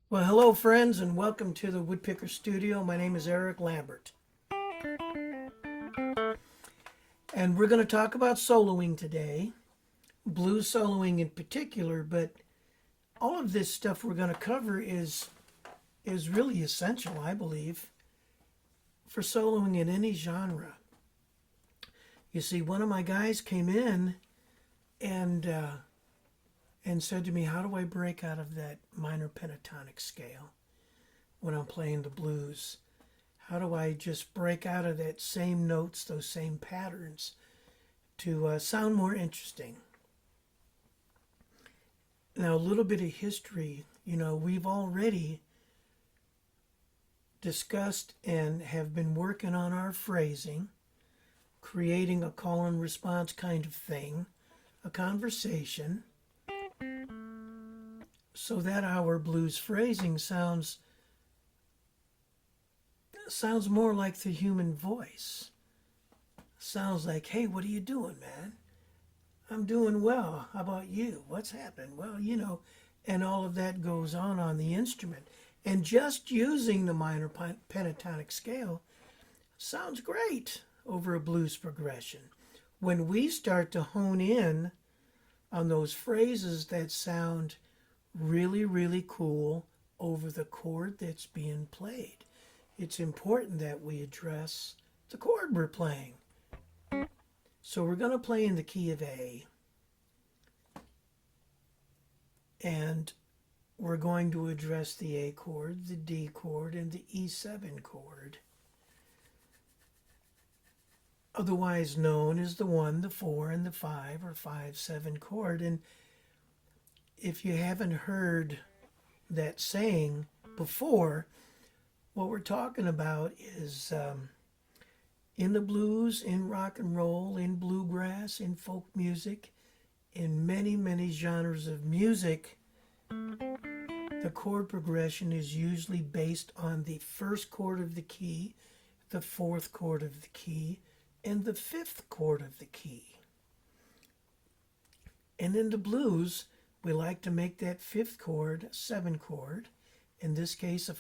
Well, hello, friends, and welcome to the Woodpicker Studio. My name is Eric Lambert, and we're going to talk about soloing today, blues soloing in particular. But all of this stuff we're going to cover is really essential, I believe, for soloing in any genre. You see, one of my guys came in and and said to me, "How do I break out of that minor pentatonic scale when I'm playing the blues? How do I just break out of that same notes, those same patterns to sound more interesting?" Now, a little bit of history. We've already discussed and have been working on our phrasing, creating a call and response kind of thing, a conversation, so that our blues phrasing sounds more like the human voice. Sounds like, "Hey, what are you doing, man? I'm doing well. How about you? What's happened?" Well, and all of that goes on the instrument. And just using the minor pentatonic scale sounds great over a blues progression. When we start to hone in on those phrases that sound really, really cool over the chord that's being played, it's important that we address the chord we're playing. So we're going to play in the key of A, and we're going to address the A chord, the D chord, and the E7 chord, otherwise known as the 1, the 4, and the 5 or 5-7 chord. And if you haven't heard that saying before, what we're talking about is in the blues, in rock and roll, in bluegrass, in folk music, in many, many genres of music, the chord progression is usually based on the first chord of the key, the fourth chord of the key, and the fifth chord of the key. And in the blues, we like to make that fifth chord a 7 chord, in this case a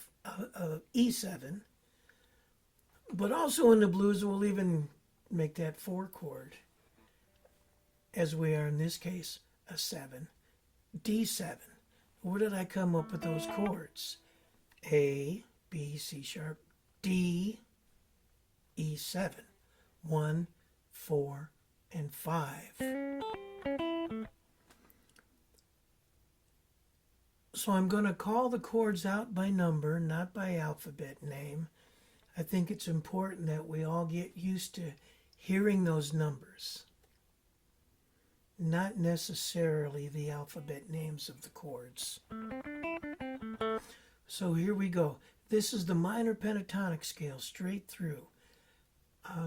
E7. But also in the blues, we'll even make that 4 chord, as we are in this case a 7, D7. Where did I come up with those chords? A, B, C sharp, D, E7. 1, 4, and 5. So I'm going to call the chords out by number, not by alphabet name. I think it's important that we all get used to hearing those numbers, not necessarily the alphabet names of the chords. So here we go. This is the minor pentatonic scale, straight through.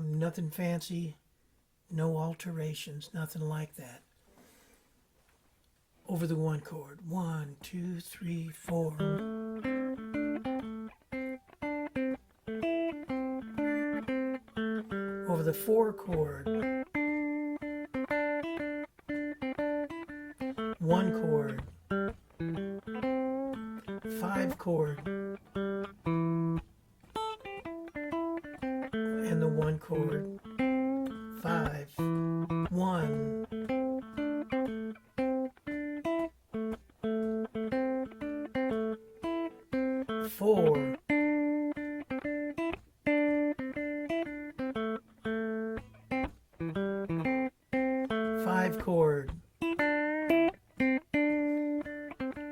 Nothing fancy, no alterations, nothing like that. Over the 1 chord. 1, 2, 3, 4. Over the 4 chord. 1 chord. 5 chord. And the 1 chord. 5, 1. 4, 5 chord,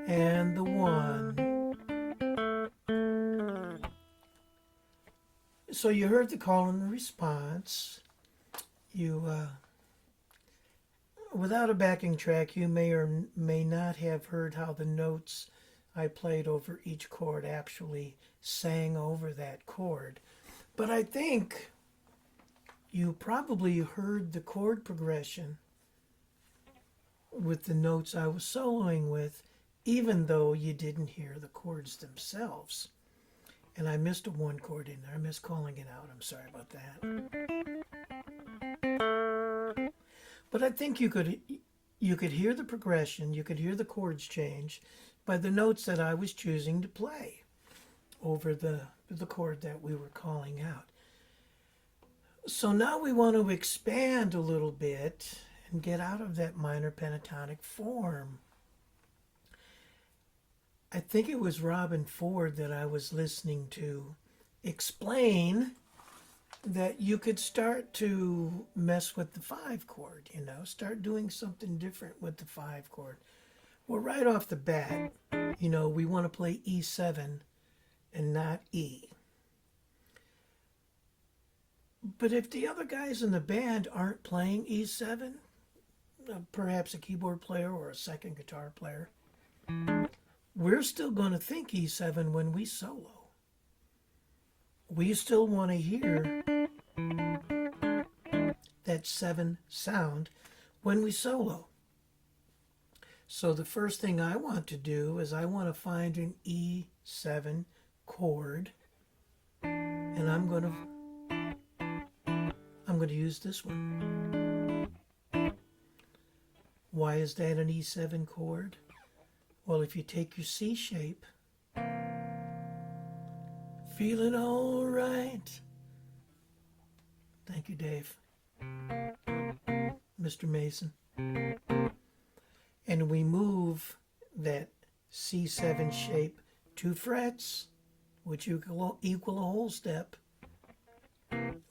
and the 1. So you heard the call and the response. Without a backing track, you may or may not have heard how the notes I played over each chord actually sang over that chord. But I think you probably heard the chord progression with the notes I was soloing with, even though you didn't hear the chords themselves. And I missed a 1 chord in there. I missed calling it out. I'm sorry about that. But I think you could hear the progression, you could hear the chords change, by the notes that I was choosing to play over the chord that we were calling out. So now we want to expand a little bit and get out of that minor pentatonic form. I think it was Robin Ford that I was listening to explain that you could start to mess with the 5 chord, start doing something different with the 5 chord. Well, right off the bat, we want to play E7 and not E. But if the other guys in the band aren't playing E7, perhaps a keyboard player or a second guitar player, we're still going to think E7 when we solo. We still want to hear that 7 sound when we solo. So the first thing I want to do is I want to find an E7 chord, and I'm going to use this one. Why is that an E7 chord? Well, if you take your C shape, feeling all right. Thank you, Dave. Mr. Mason. And we move that C7 shape 2 frets, which equal a whole step.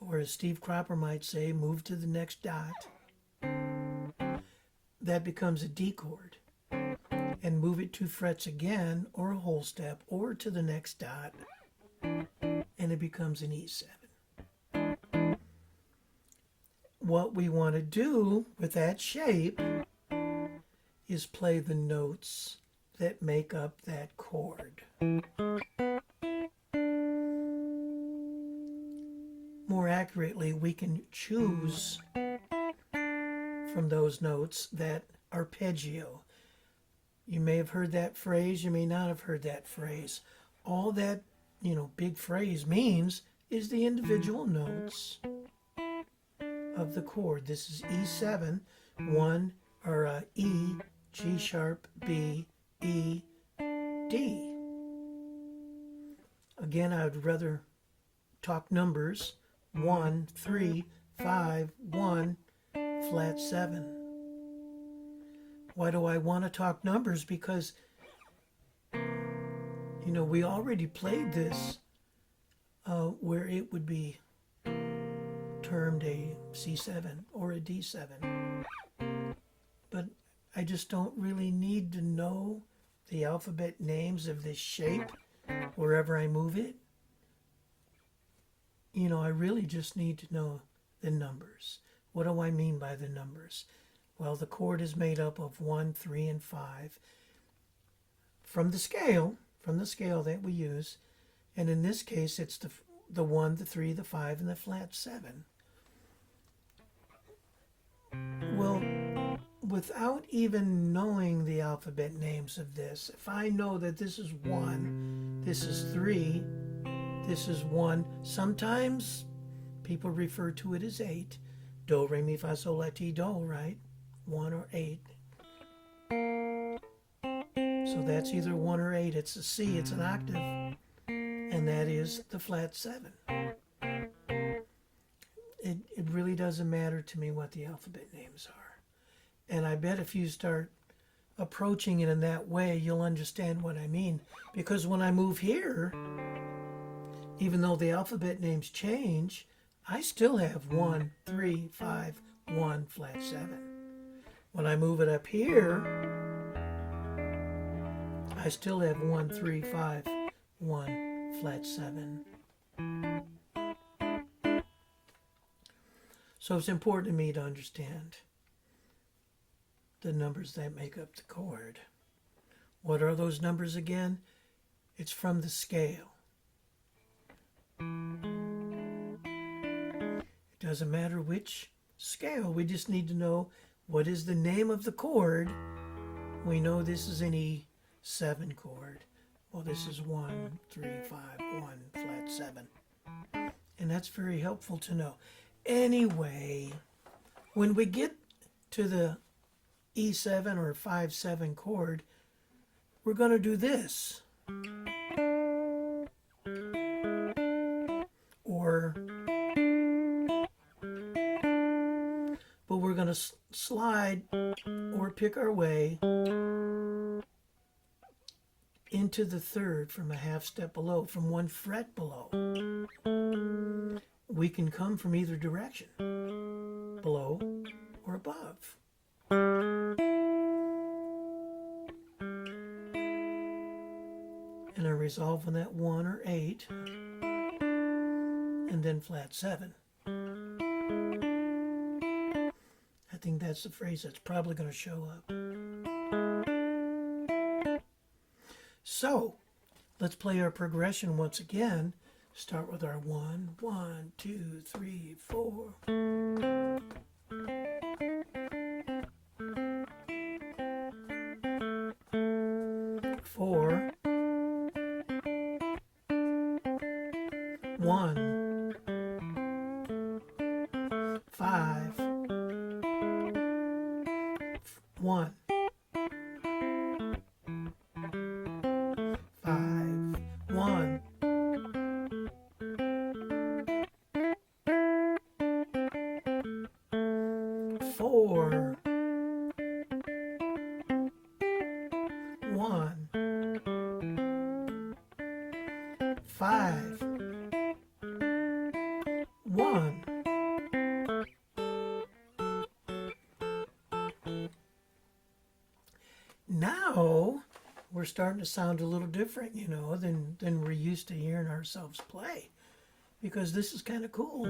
Or as Steve Cropper might say, move to the next dot. That becomes a D chord. And move it 2 frets again, or a whole step, or to the next dot, and it becomes an E7. What we want to do with that shape is play the notes that make up that chord. More accurately, we can choose from those notes that arpeggio. You may have heard that phrase, you may not have heard that phrase. All that, big phrase means is the individual notes of the chord. This is E7, E, G sharp, B, E, D. Again, I would rather talk numbers. 1, 3, 5, 1, flat 7. Why do I want to talk numbers? Because, we already played this where it would be termed a C7 or a D7. But I just don't really need to know the alphabet names of this shape wherever I move it. I really just need to know the numbers. What do I mean by the numbers? Well, the chord is made up of 1, 3, and 5 from the scale that we use. And in this case, it's the 1, the 3, the 5, and the flat 7. Well, without even knowing the alphabet names of this, if I know that this is 1, this is 3, this is 1, sometimes people refer to it as 8. Do, re, mi, fa, sol, la, ti, do, right? 1 or 8. So that's either 1 or 8. It's a C, it's an octave. And that is the flat 7. It really doesn't matter to me what the alphabet names are. And I bet if you start approaching it in that way, you'll understand what I mean. Because when I move here, even though the alphabet names change, I still have 1, 3, 5, 1, flat 7. When I move it up here, I still have 1, 3, 5, 1, flat 7. So it's important to me to understand the numbers that make up the chord. What are those numbers again? It's from the scale. It doesn't matter which scale. We just need to know what is the name of the chord. We know this is an E7 chord. Well, this is 1, 3, 5, 1, flat 7. And that's very helpful to know. Anyway, when we get to the E7 or 5-7 chord, we're going to do this. Or, but we're going to slide or pick our way into the third from a half step below, from 1 fret below. We can come from either direction, below or above. And I resolve on that 1 or 8, and then flat 7. I think that's the phrase that's probably going to show up. So, let's play our progression once again. Start with our 1, 1, 2, 3, 4. 4, 1, 5, 1, 5, 1. 4, 1, 5, 1. Now we're starting to sound a little different, you know, than we're used to hearing ourselves play, because this is kind of cool.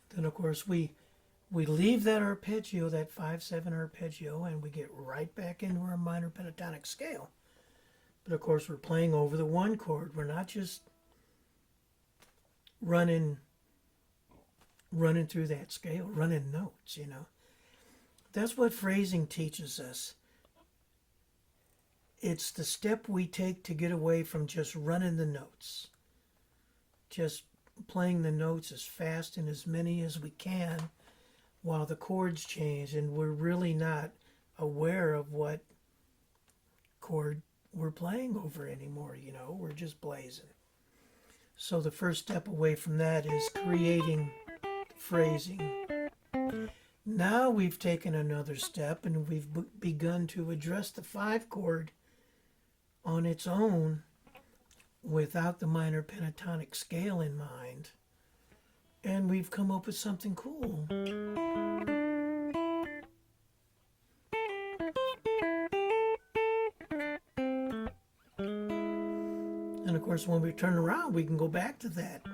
Then of course we leave that arpeggio, that 5/7 arpeggio, and we get right back into our minor pentatonic scale. But of course we're playing over the 1 chord. We're not just running through that scale, running notes, you know. That's what phrasing teaches us. It's the step we take to get away from just running the notes. Just playing the notes as fast and as many as we can while the chords change, and we're really not aware of what chord we're playing over anymore, you know. We're just blazing. So the first step away from that is creating phrasing. Now we've taken another step and we've begun to address the 5 chord on its own without the minor pentatonic scale in mind. And we've come up with something cool. And of course, when we turn around, we can go back to that.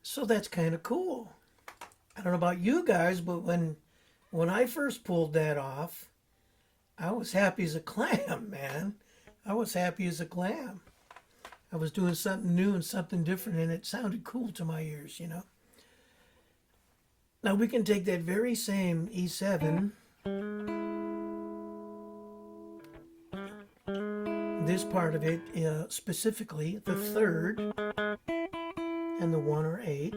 So that's kind of cool. I don't know about you guys, but when I first pulled that off, I was happy as a clam, man. I was happy as a clam. I was doing something new and something different, and it sounded cool to my ears, you know. Now we can take that very same E7, this part of it, specifically the 3rd and the 1 or 8,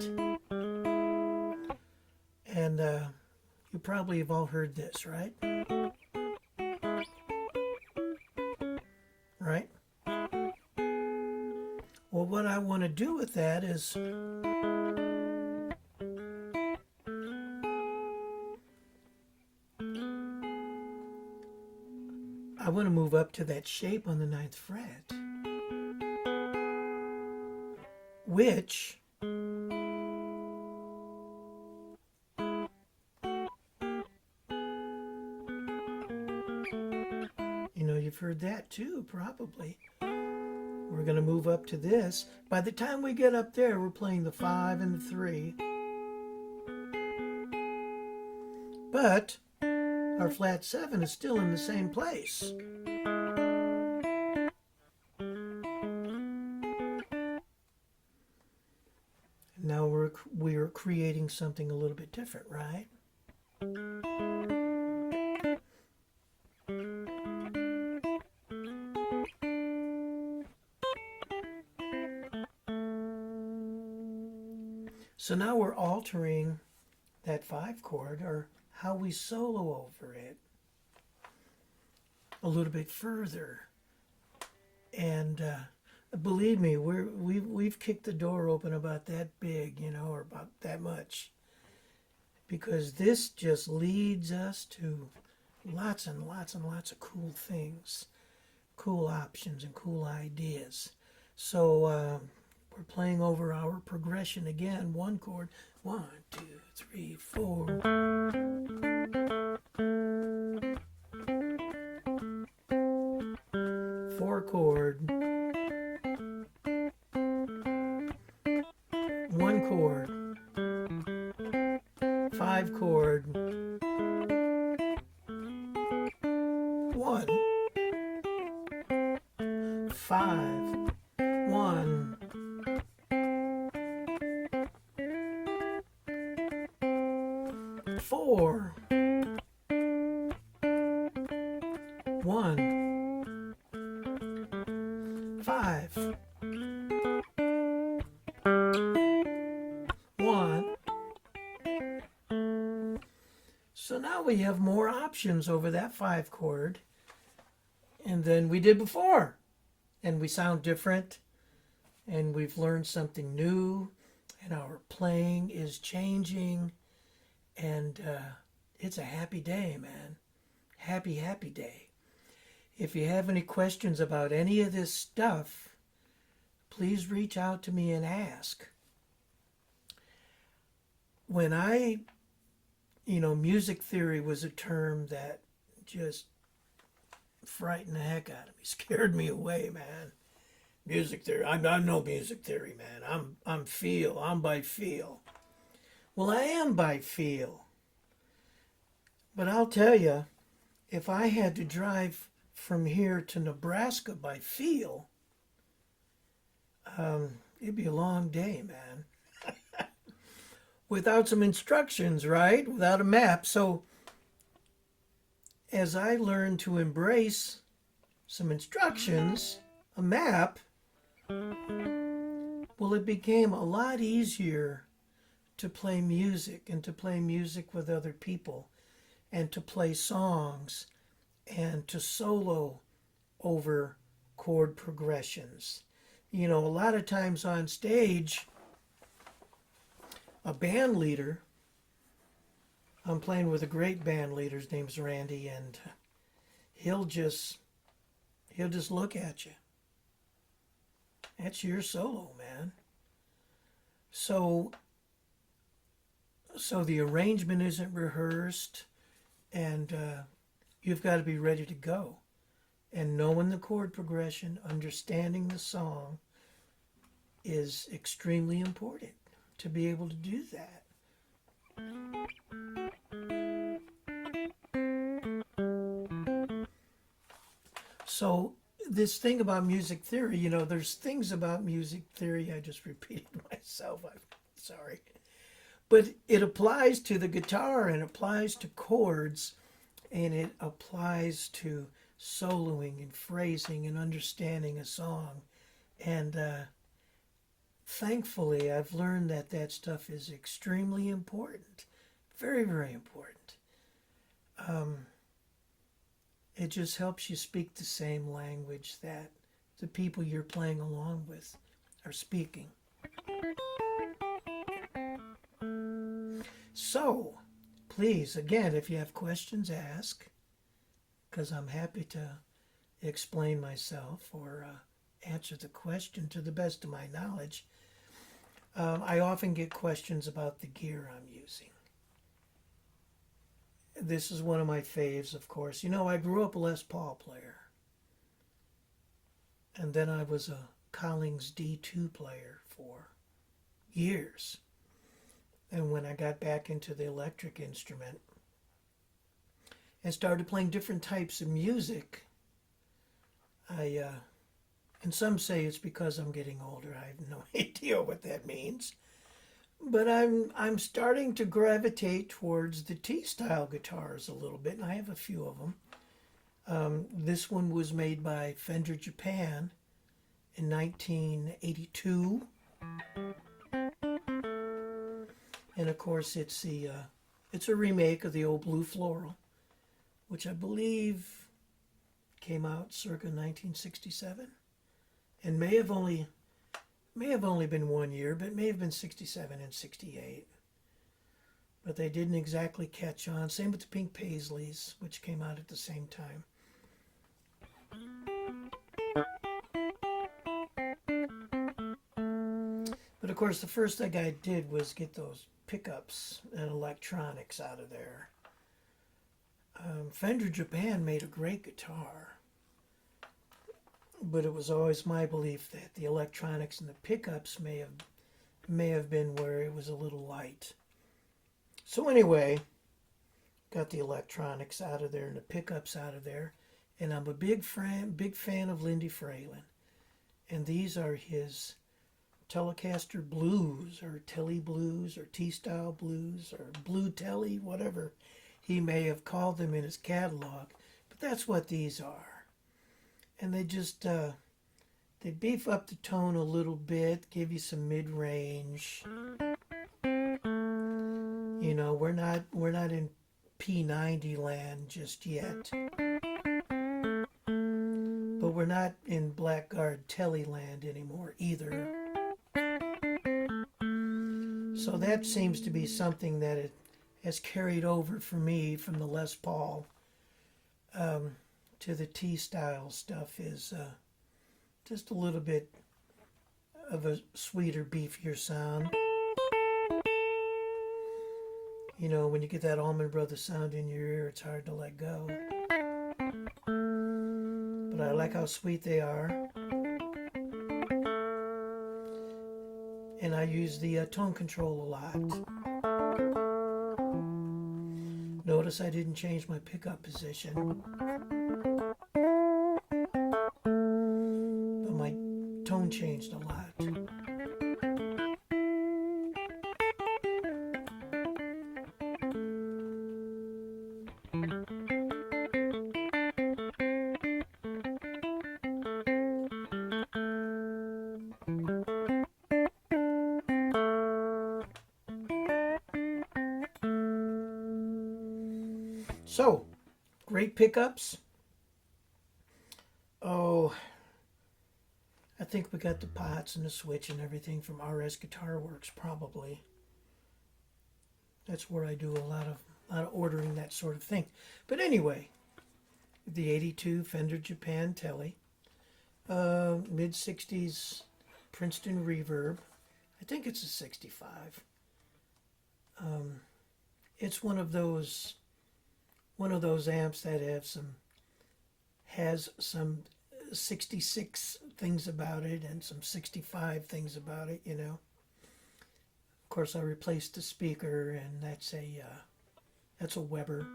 and you probably have all heard this, right? Right? Well, what I want to do with that is I want to move up to that shape on the 9th fret, which you've heard that too, probably. We're going to move up to this. By the time we get up there, we're playing the 5 and the 3. But our flat 7 is still in the same place. Now we're creating something a little bit different, right? So now we're altering that 5 chord, or how we solo over it, a little bit further. And believe me, we've kicked the door open about that big, or about that much, because this just leads us to lots and lots and lots of cool things, cool options and cool ideas. So we're playing over our progression again. 1 chord, 1, 2, 3, 4. 4 chord, 1 chord, 5 chord, 1, 5, 1, 4, 1, 5, 1. So now we have more options over that 5 chord than we did before. And we sound different, and we've learned something new, and our playing is changing, and it's a happy day, man. Happy, happy day. If you have any questions about any of this stuff, please reach out to me and ask. When music theory was a term that just frightened the heck out of me, scared me away, man. Music theory. I'm no music theory, man. I'm feel. I'm by feel. Well, I am by feel. But I'll tell you, if I had to drive from here to Nebraska by feel, it'd be a long day, man. Without some instructions, right? Without a map. So as I learned to embrace some instructions, a map, well, it became a lot easier to play music, and to play music with other people, and to play songs, and to solo over chord progressions. A lot of times on stage, a band leader, I'm playing with a great band leader, his name's Randy, and he'll just look at you. That's your solo, man. So the arrangement isn't rehearsed, and you've got to be ready to go. And knowing the chord progression, understanding the song is extremely important to be able to do that. So this thing about music theory, there's things about music theory, I just repeated myself, I'm sorry. But it applies to the guitar, and applies to chords, and it applies to soloing and phrasing and understanding a song. And thankfully, I've learned that stuff is extremely important. Very, very important. It just helps you speak the same language that the people you're playing along with are speaking. So, please, again, if you have questions, ask, because I'm happy to explain myself or answer the question to the best of my knowledge. I often get questions about the gear I'm using. This is one of my faves, of course. I grew up a Les Paul player. And then I was a Collings D2 player for years. And when I got back into the electric instrument and started playing different types of music, and some say it's because I'm getting older. I have no idea what that means. But I'm starting to gravitate towards the T-style guitars a little bit, and I have a few of them. This one was made by Fender Japan in 1982. And of course, it's a remake of the old Blue Floral, which I believe came out circa 1967, and may have only been 1 year, but may have been 67 and 68. But they didn't exactly catch on. Same with the Pink Paisleys, which came out at the same time. But of course, the first thing I did was get those pickups and electronics out of there. Fender Japan made a great guitar, but it was always my belief that the electronics and the pickups may have been where it was a little light. So anyway, got the electronics out of there and the pickups out of there, and I'm a big fan of Lindy Fralin, and these are his Telecaster Blues, or Telly Blues, or T-Style Blues, or Blue Telly, whatever he may have called them in his catalog, but that's what these are. And they just they beef up the tone a little bit, give you some mid-range. You know, we're not in P90 land just yet, but we're not in Blackguard Telly land anymore either. So that seems to be something that it has carried over for me from the Les Paul to the T-style stuff, is just a little bit of a sweeter, beefier sound. You know, when you get that Allman Brothers sound in your ear, it's hard to let go. But I like how sweet they are. And I use the tone control a lot. Notice I didn't change my pickup position, but my tone changed a lot. So, great pickups. Oh, I think we got the pots and the switch and everything from RS Guitar Works, probably. That's where I do a lot of ordering, that sort of thing. But anyway, the 82 Fender Japan Telly, mid-60s Princeton Reverb. I think it's a 65. It's one of those amps that has some 66 things about it and some 65 things about it, you know. Of course, I replaced the speaker, and that's a Weber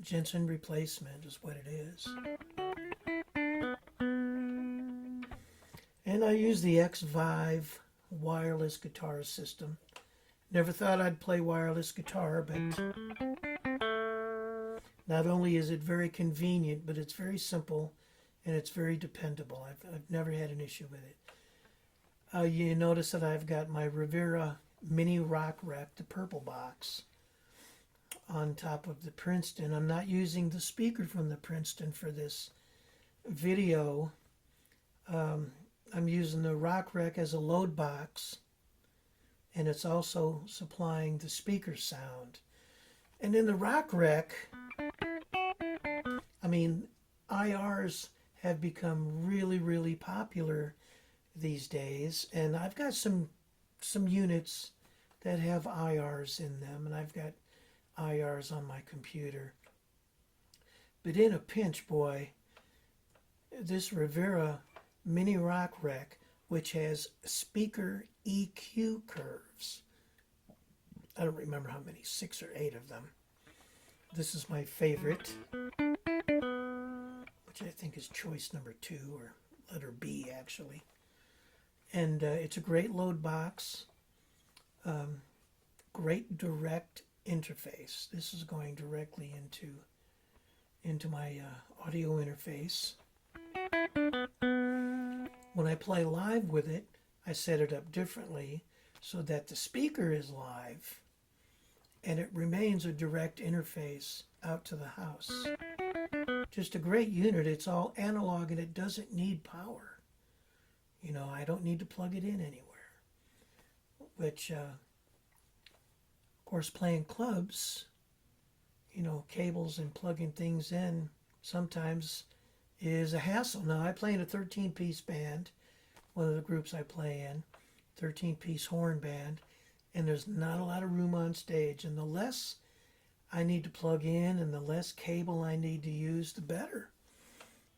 Jensen replacement is what it is. And I use the Ep5 wireless guitar system. Never thought I'd play wireless guitar, but not only is it very convenient, but it's very simple and it's very dependable. I've never had an issue with it. You notice that I've got my Rivera Mini Rock Wreck, the purple box, on top of the Princeton. I'm not using the speaker from the Princeton for this video. I'm using the Rock Wreck as a load box, and it's also supplying the speaker sound. And in the Rock Wreck, I mean, IRs have become really, really popular these days, and I've got some units that have IRs in them, and I've got IRs on my computer. But in a pinch, boy, this Rivera Mini Rock Wreck, which has speaker EQ curves, I don't remember how many, 6 or 8 of them. This is my favorite, which I think is choice number 2, or letter B, actually. And it's a great load box, great direct interface. This is going directly into my audio interface. When I play live with it, I set it up differently so that the speaker is live and it remains a direct interface out to the house. Just a great unit. It's all analog and it doesn't need power. You know, I don't need to plug it in anywhere. Which, of course, playing clubs, you know, cables and plugging things in sometimes is a hassle. Now, I play in a 13-piece band, one of the groups I play in, 13-piece horn band, and there's not a lot of room on stage. And the less I need to plug in and the less cable I need to use, the better.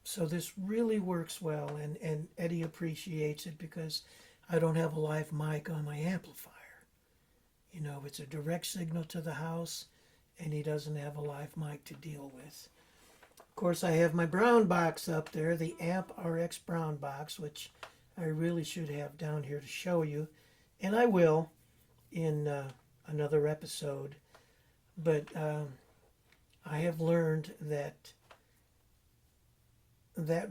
So this really works well, and Eddie appreciates it because I don't have a live mic on my amplifier. You know, it's a direct signal to the house, and he doesn't have a live mic to deal with. Of course, I have my brown box up there, the Amp RX brown box, which I really should have down here to show you, and I will in another episode. But I have learned that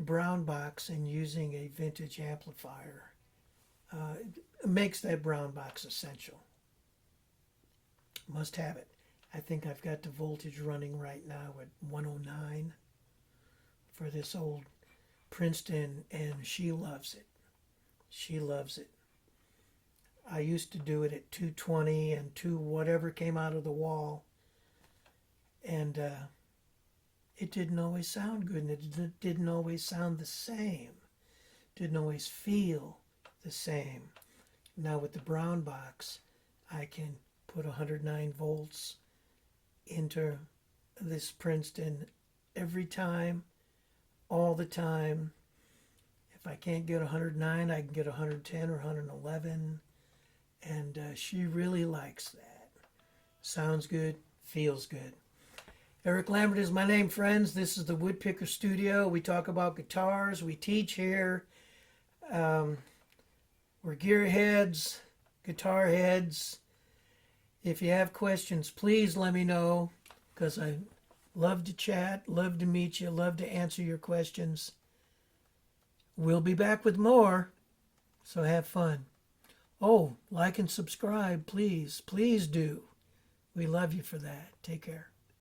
brown box and using a vintage amplifier makes that brown box essential. Must have it. I think I've got the voltage running right now at 109 for this old Princeton, and she loves it. She loves it. I used to do it at 220 and 2 whatever came out of the wall, and it didn't always sound good, and it didn't always sound the same. Didn't always feel the same. Now with the brown box, I can put 109 volts into this Princeton every time, all the time. If I can't get 109, I can get 110 or 111, and she really likes that. Sounds good, feels good. Eric Lambert is my name, friends. This is the Woodpicker Studio. We talk about guitars. We teach here. We're gearheads, guitar heads. If you have questions, please let me know, because I love to chat, love to meet you, love to answer your questions. We'll be back with more, so have fun. Oh, like and subscribe, please. Please do. We love you for that. Take care.